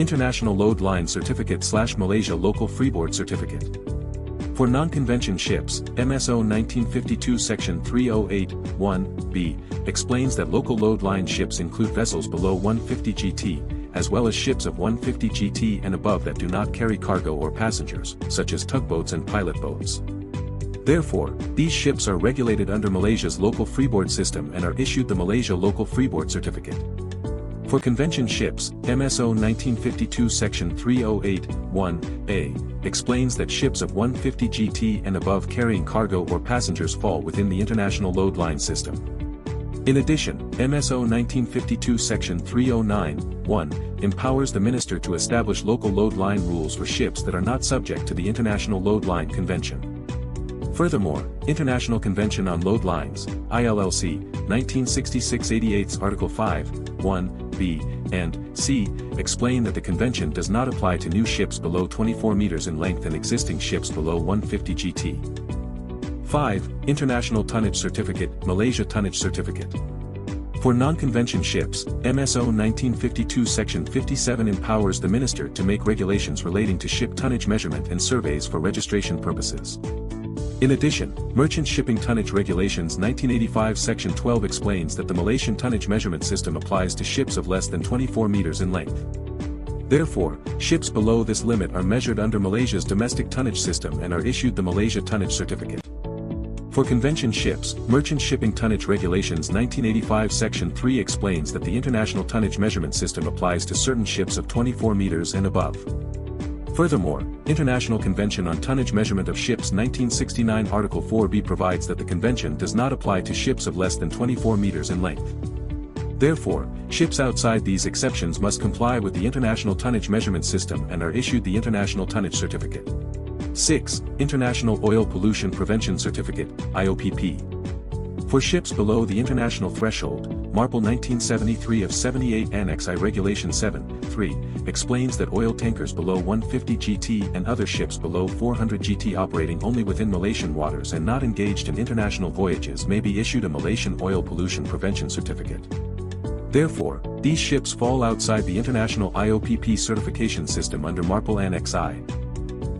International Load Line Certificate/Malaysia Local Freeboard Certificate. For non-convention ships, MSO 1952 Section 308(1)(b) explains that local load line ships include vessels below 150 GT, as well as ships of 150 GT and above that do not carry cargo or passengers, such as tugboats and pilot boats. Therefore, these ships are regulated under Malaysia's local freeboard system and are issued the Malaysia Local Freeboard Certificate. For convention ships, MSO 1952 Section 308(1)(a) explains that ships of 150 GT and above carrying cargo or passengers fall within the International Load Line System. In addition, MSO 1952 Section 309(1) empowers the Minister to establish local load line rules for ships that are not subject to the International Load Line Convention. Furthermore, International Convention on Load Lines, ILLC, 1966-88's Article 5, 1, B, and C, explain that the convention does not apply to new ships below 24 meters in length and existing ships below 150 GT. 5. International Tonnage Certificate, Malaysia Tonnage Certificate. For non-convention ships, MSO 1952 Section 57 empowers the Minister to make regulations relating to ship tonnage measurement and surveys for registration purposes. In addition, Merchant Shipping Tonnage Regulations 1985 Section 12 explains that the Malaysian tonnage measurement system applies to ships of less than 24 meters in length. Therefore, ships below this limit are measured under Malaysia's domestic tonnage system and are issued the Malaysia Tonnage Certificate. For convention ships, Merchant Shipping Tonnage Regulations 1985 Section 3 explains that the International Tonnage Measurement System applies to certain ships of 24 meters and above. Furthermore, International Convention on Tonnage Measurement of Ships 1969 Article 4b provides that the convention does not apply to ships of less than 24 meters in length. Therefore, ships outside these exceptions must comply with the International Tonnage Measurement System and are issued the International Tonnage Certificate. 6. International Oil Pollution Prevention Certificate, IOPP. For ships below the international threshold, MARPOL 1973 of 78 Annex I Regulation 7.3 explains that oil tankers below 150 GT and other ships below 400 GT operating only within Malaysian waters and not engaged in international voyages may be issued a Malaysian Oil Pollution Prevention Certificate. Therefore, these ships fall outside the International IOPP certification system under MARPOL Annex I.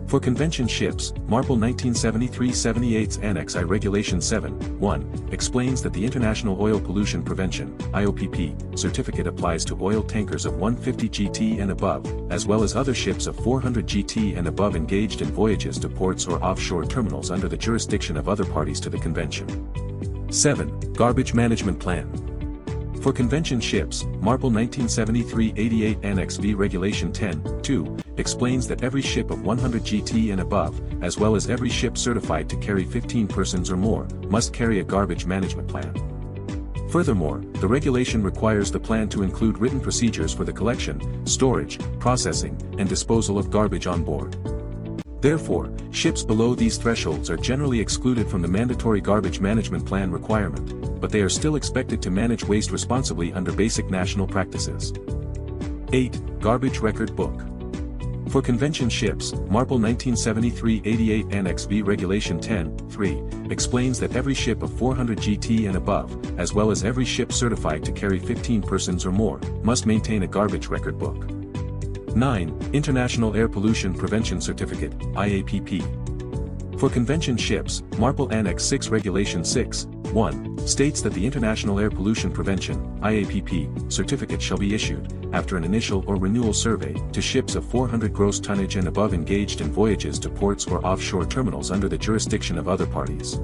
For convention ships, MARPOL 1973-78's Annex I Regulation 7.1 explains that the International Oil Pollution Prevention (IOPP) certificate applies to oil tankers of 150 GT and above, as well as other ships of 400 GT and above engaged in voyages to ports or offshore terminals under the jurisdiction of other parties to the convention. 7. Garbage Management Plan. For convention ships, MARPOL 1973-88 Annex V Regulation 10.2 explains that every ship of 100 GT and above, as well as every ship certified to carry 15 persons or more, must carry a garbage management plan. Furthermore, the regulation requires the plan to include written procedures for the collection, storage, processing, and disposal of garbage on board. Therefore, ships below these thresholds are generally excluded from the mandatory garbage management plan requirement, but they are still expected to manage waste responsibly under basic national practices. 8. Garbage Record Book. For convention ships, MARPOL 1973-88 Annex V Regulation 10.3 explains that every ship of 400 GT and above, as well as every ship certified to carry 15 persons or more, must maintain a garbage record book. 9. International Air Pollution Prevention Certificate, IAPP. For convention ships, MARPOL Annex 6 Regulation 6.1 states that the International Air Pollution Prevention (IAPP) certificate shall be issued, after an initial or renewal survey, to ships of 400 gross tonnage and above engaged in voyages to ports or offshore terminals under the jurisdiction of other parties.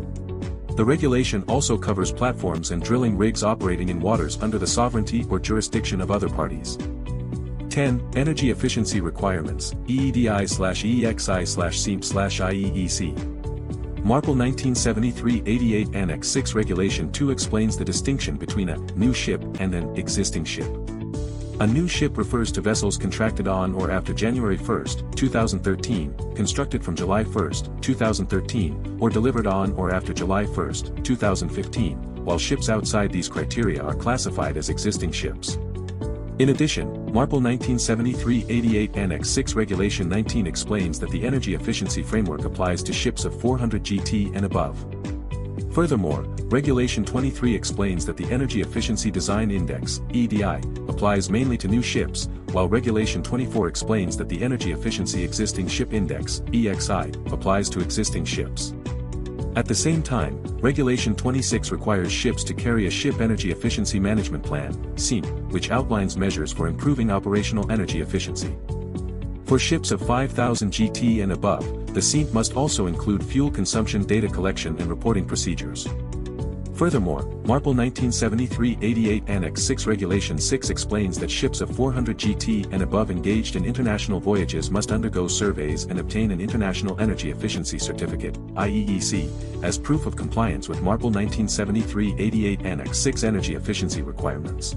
The regulation also covers platforms and drilling rigs operating in waters under the sovereignty or jurisdiction of other parties. 10. Energy Efficiency Requirements, EEDI/EEXI/SEEMP/IEEC. MARPOL 1973-88 Annex 6 Regulation 2 explains the distinction between a new ship and an existing ship. A new ship refers to vessels contracted on or after January 1, 2013, constructed from July 1, 2013, or delivered on or after July 1, 2015, while ships outside these criteria are classified as existing ships. In addition, MARPOL 1973-88 Annex 6 Regulation 19 explains that the energy efficiency framework applies to ships of 400 GT and above. Furthermore, Regulation 23 explains that the Energy Efficiency Design Index (EDI) applies mainly to new ships, while Regulation 24 explains that the Energy Efficiency Existing Ship Index (EXI) applies to existing ships. At the same time, Regulation 26 requires ships to carry a Ship Energy Efficiency Management Plan (SEEM), which outlines measures for improving operational energy efficiency. For ships of 5,000 GT and above, the SEEM must also include fuel consumption data collection and reporting procedures. Furthermore, MARPL 1973-88 Annex 6 Regulation 6 explains that ships of 400 GT and above engaged in international voyages must undergo surveys and obtain an International Energy Efficiency Certificate (IEEC) as proof of compliance with MARPL 1973-88 Annex 6 energy efficiency requirements.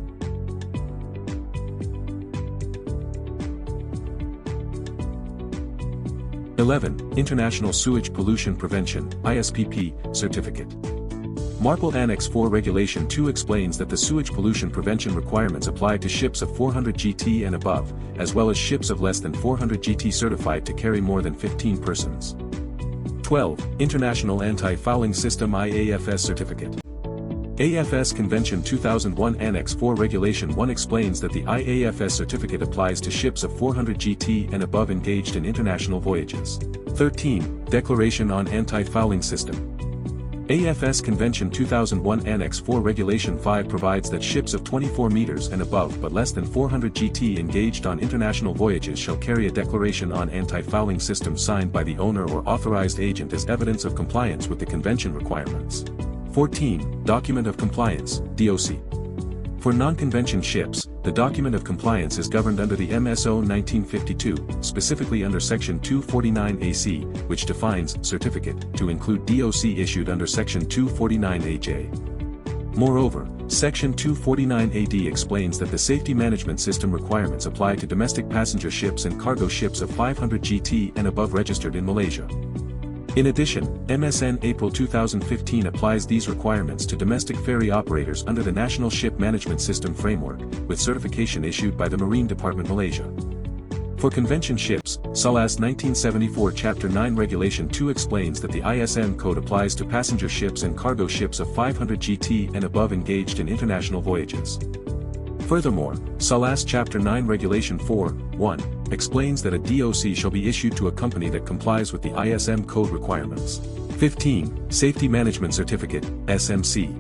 11. International Sewage Pollution Prevention (ISPP) Certificate. MARPL Annex 4 Regulation 2 explains that the sewage pollution prevention requirements apply to ships of 400 GT and above, as well as ships of less than 400 GT certified to carry more than 15 persons. 12. International Anti-Fouling System IAFS Certificate. AFS Convention 2001 Annex 4 Regulation 1 explains that the IAFS certificate applies to ships of 400 GT and above engaged in international voyages. 13. Declaration on Anti-Fouling System. AFS Convention 2001 Annex 4 Regulation 5 provides that ships of 24 meters and above but less than 400 GT engaged on international voyages shall carry a declaration on anti-fouling system signed by the owner or authorized agent as evidence of compliance with the convention requirements. 14. Document of Compliance, DOC. For non-convention ships, the Document of Compliance is governed under the MSO 1952, specifically under Section 249AC, which defines certificate to include DOC issued under Section 249AJ. Moreover, Section 249AD explains that the safety management system requirements apply to domestic passenger ships and cargo ships of 500 GT and above registered in Malaysia. In addition, MSN April 2015 applies these requirements to domestic ferry operators under the National Ship Management System Framework, with certification issued by the Marine Department Malaysia. For convention ships, SALAS 1974 Chapter 9 Regulation 2 explains that the ISM code applies to passenger ships and cargo ships of 500 GT and above engaged in international voyages. Furthermore, SALAS Chapter 9 Regulation 4(1) explains that a DOC shall be issued to a company that complies with the ISM code requirements. 15. Safety Management Certificate, SMC.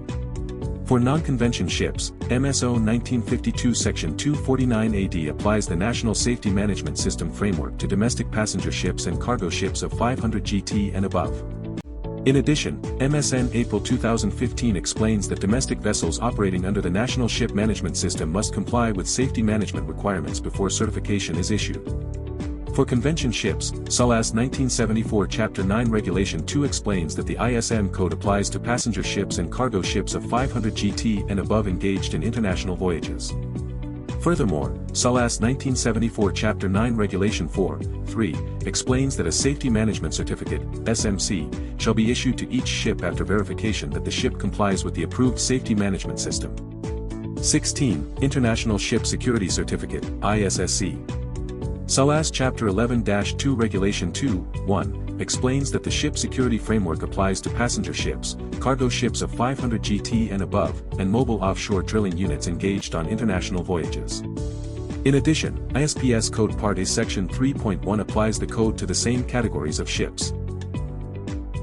For non-convention ships, MSO 1952 Section 249AD applies the National Safety Management System Framework to domestic passenger ships and cargo ships of 500 GT and above. In addition, MSN April 2015 explains that domestic vessels operating under the National Ship Management System must comply with safety management requirements before certification is issued. For convention ships, SALAS 1974 Chapter 9 Regulation 2 explains that the ISM code applies to passenger ships and cargo ships of 500 GT and above engaged in international voyages. Furthermore, SALAS 1974 Chapter 9 Regulation 4(3) explains that a Safety Management Certificate, SMC, shall be issued to each ship after verification that the ship complies with the approved safety management system. 16. International Ship Security Certificate, ISSC. SALAS Chapter 11-2 Regulation 2(1) explains that the Ship Security Framework applies to passenger ships, cargo ships of 500 GT and above, and mobile offshore drilling units engaged on international voyages. In addition, ISPS Code Part A Section 3.1 applies the code to the same categories of ships.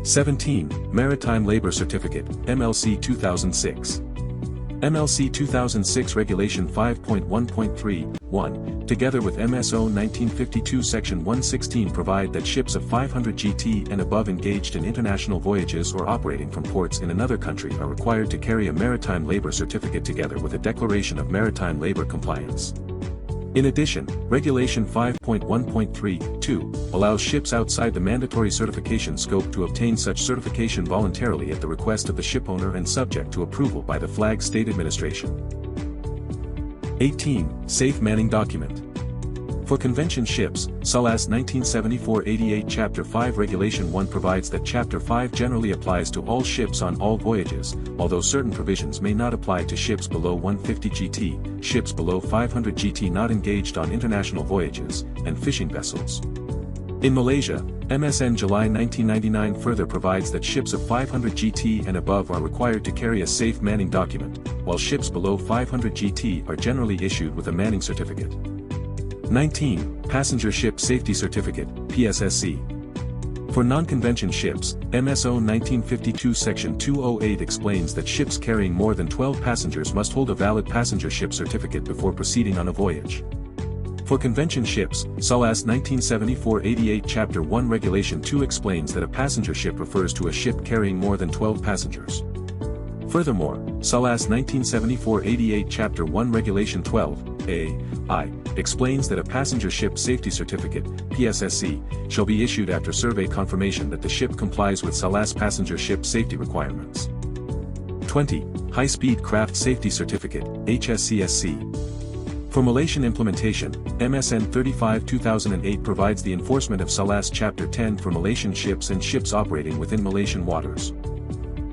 17. Maritime Labor Certificate, MLC 2006. MLC 2006 Regulation 5.1.3(1), together with MSO 1952 Section 116 provide that ships of 500 GT and above engaged in international voyages or operating from ports in another country are required to carry a maritime labor certificate together with a declaration of maritime labor compliance. In addition, Regulation 5.1.3(2) allows ships outside the mandatory certification scope to obtain such certification voluntarily at the request of the shipowner and subject to approval by the Flag State Administration. 18. Safe Manning Document. For convention ships, SALAS 1974-88 Chapter 5 Regulation 1 provides that Chapter 5 generally applies to all ships on all voyages, although certain provisions may not apply to ships below 150 GT, ships below 500 GT not engaged on international voyages, and fishing vessels. In Malaysia, MSN July 1999 further provides that ships of 500 GT and above are required to carry a safe manning document, while ships below 500 GT are generally issued with a manning certificate. 19. Passenger Ship Safety Certificate, PSSC. For non-convention ships, MSO 1952 Section 208 explains that ships carrying more than 12 passengers must hold a valid passenger ship certificate before proceeding on a voyage. For convention ships, SALAS 1974-88 Chapter 1 Regulation 2 explains that a passenger ship refers to a ship carrying more than 12 passengers. Furthermore, SALAS 1974-88 Chapter 1 Regulation 12(a)(I) explains that a passenger ship safety certificate, PSSC, shall be issued after survey confirmation that the ship complies with SALAS passenger ship safety requirements. 20. High-Speed Craft Safety Certificate, HSCSC. For Malaysian implementation, MSN 35/2008 provides the enforcement of SALAS Chapter 10 for Malaysian ships and ships operating within Malaysian waters.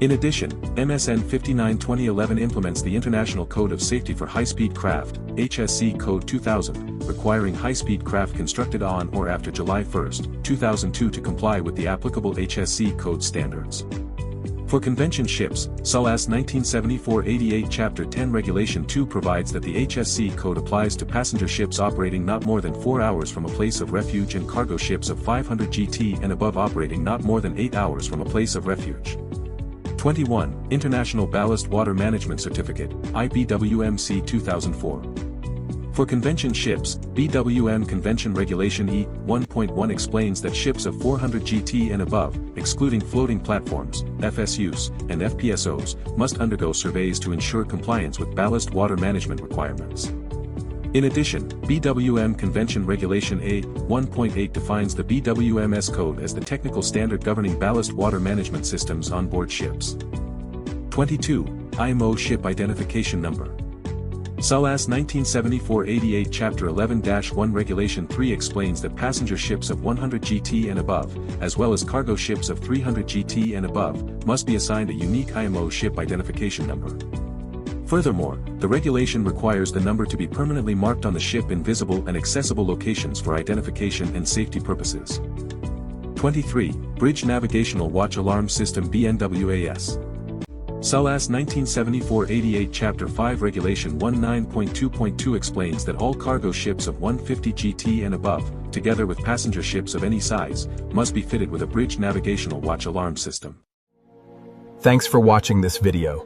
In addition, MSN 59/2011 implements the International Code of Safety for High-Speed Craft, HSC Code 2000, requiring high-speed craft constructed on or after July 1, 2002 to comply with the applicable HSC Code standards. For convention ships, SALAS 1974-88 Chapter 10 Regulation 2 provides that the HSC Code applies to passenger ships operating not more than 4 hours from a place of refuge and cargo ships of 500 GT and above operating not more than 8 hours from a place of refuge. 21. International Ballast Water Management Certificate, IBWMC 2004. For convention ships, BWM Convention Regulation E 1.1 explains that ships of 400 GT and above, excluding floating platforms, FSUs, and FPSOs, must undergo surveys to ensure compliance with ballast water management requirements. In addition, BWM Convention Regulation A 1.8 defines the BWMS code as the technical standard governing ballast water management systems on board ships. 22. IMO Ship Identification Number. SALAS 1974-88 Chapter 11-1 Regulation 3 explains that passenger ships of 100 GT and above, as well as cargo ships of 300 GT and above, must be assigned a unique IMO Ship Identification Number. Furthermore, the regulation requires the number to be permanently marked on the ship in visible and accessible locations for identification and safety purposes. 23. Bridge Navigational Watch Alarm System BNWAS. SALAS 1974-88 Chapter 5 Regulation 19.2.2 explains that all cargo ships of 150 GT and above, together with passenger ships of any size, must be fitted with a bridge navigational watch alarm system. Thanks for watching this video.